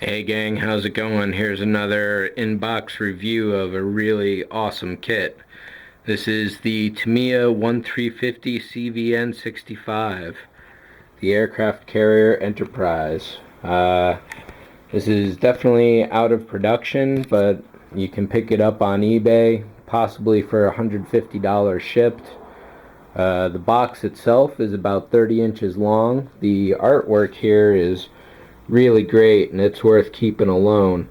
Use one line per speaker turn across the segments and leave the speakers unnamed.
Hey gang, how's it going? Here's another inbox review of a really awesome kit. This is the Tamiya 1350 CVN-65, the Aircraft Carrier Enterprise. This is definitely out of production, but you can pick it up on eBay, possibly for $150 shipped. The box itself is about 30 inches long. The artwork here is really great, and it's worth keeping alone.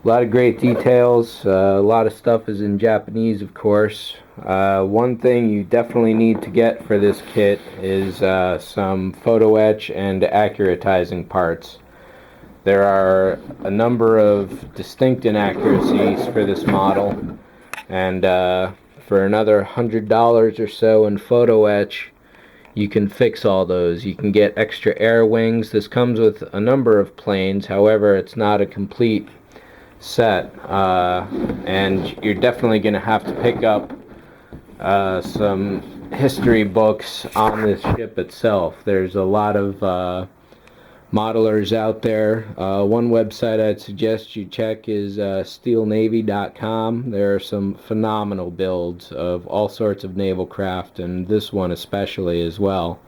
A lot of great details. A lot of stuff is in Japanese, of course. One thing you definitely need to get for this kit is some photo etch and accuratizing parts. There are a number of distinct inaccuracies for this model, and for another $100 or so in photo etch, you can fix all those. You can get extra air wings. This comes with a number of planes, however it's not a complete set, and you're definitely going to have to pick up some history books on this ship itself. There's a lot of modelers out there. One website I'd suggest you check is steelnavy.com. There are some phenomenal builds of all sorts of naval craft, and this one especially as well.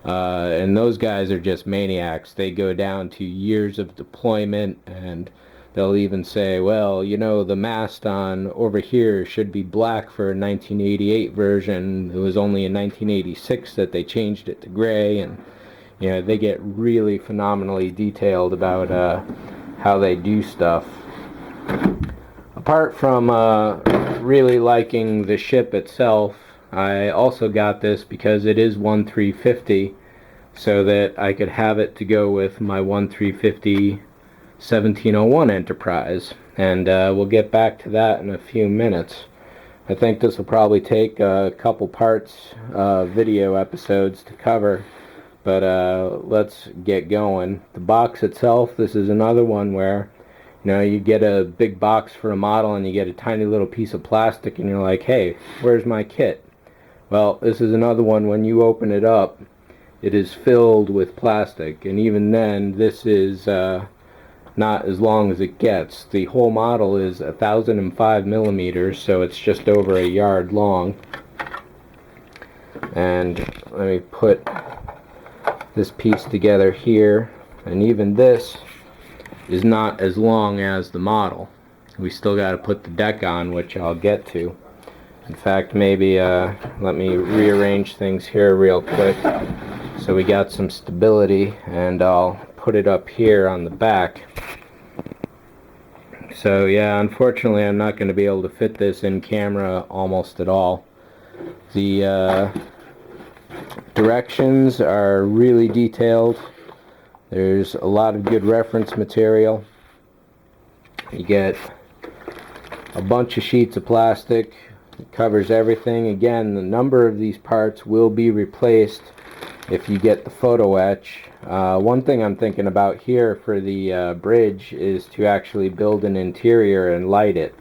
And those guys are just maniacs. They go down to years of deployment, and they'll even say, well, you know, the mast on over here should be black for a 1988 version. It was only in 1986 that they changed it to gray. And you know, they get really phenomenally detailed about how they do stuff. Apart from really liking the ship itself, I also got this because it is 1350, so that I could have it to go with my 1350 1701 Enterprise, and we'll get back to that in a few minutes. I think this will probably take a couple parts, video episodes to cover, but let's get going. The box itself, this is another one where, you know, you get a big box for a model and you get a tiny little piece of plastic and you're like, hey, where's my kit? Well, this is another one, when you open it up, it is filled with plastic, and even then, this is not as long as it gets. The whole model is 1,005 millimeters, so it's just over a yard long. And let me put this piece together here, and even this is not as long as the model. We still got to put the deck on, which I'll get to. In fact, maybe let me rearrange things here real quick so we got some stability, and I'll put it up here on the back. So yeah, unfortunately I'm not going to be able to fit this in camera almost at all. The directions are really detailed. There's a lot of good reference material. You get a bunch of sheets of plastic. It covers everything. Again, the number of these parts will be replaced if you get the photo etch. One thing I'm thinking about here for the bridge is to actually build an interior and light it.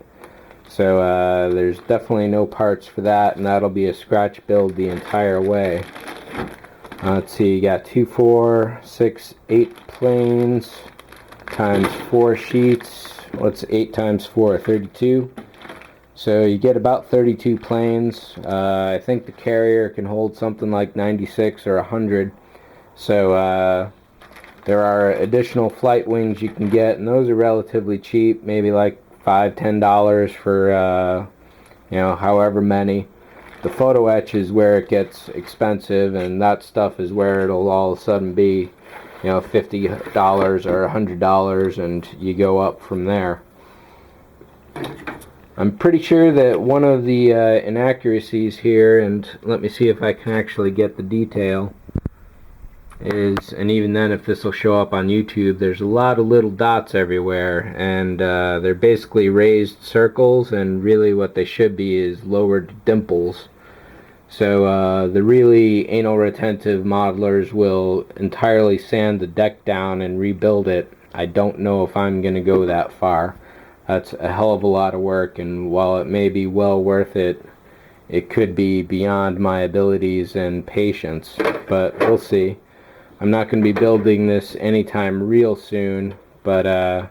So there's definitely no parts for that, and that'll be a scratch build the entire way. Let's see, you got 2, 4, 6, 8 planes times 4 sheets. What's 8 times 4? 32. So you get about 32 planes. I think the carrier can hold something like 96 or 100. So there are additional flight wings you can get, and those are relatively cheap, maybe like $5, $10 for you know, however many. The photo etch is where it gets expensive, and that stuff is where it'll all of a sudden be, you know, $50 or $100, and you go up from there. I'm pretty sure that one of the inaccuracies here, and let me see if I can actually get the detail, is, and even then if this will show up on YouTube, there's a lot of little dots everywhere, and they're basically raised circles, and really what they should be is lowered dimples. So the really anal retentive modelers will entirely sand the deck down and rebuild it. I don't know if I'm going to go that far. That's a hell of a lot of work, and while it may be well worth it, it could be beyond my abilities and patience, but we'll see. I'm not going to be building this anytime real soon, but I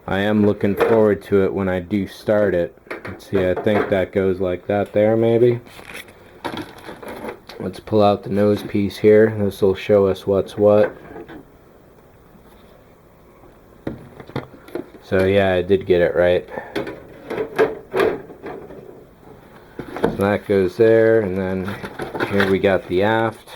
am looking forward to it when I do start it. Let's see, I think that goes like that there, maybe. Let's pull out the nose piece here. This will show us what's what. So yeah, I did get it right. So that goes there, and then here we got the aft.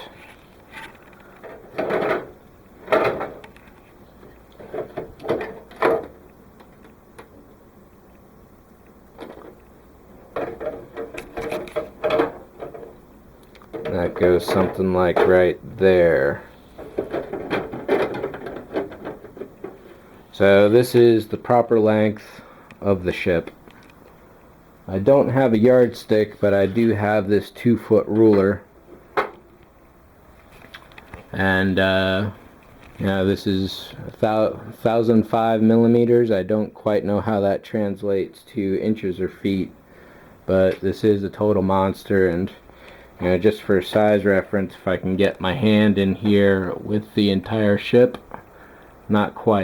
That goes something like right there. So this is the proper length of the ship. I don't have a yardstick, but I do have this 2-foot ruler. And this is 1,005 millimeters. I don't quite know how that translates to inches or feet, but this is a total monster. And just for size reference, if I can get my hand in here with the entire ship, not quite.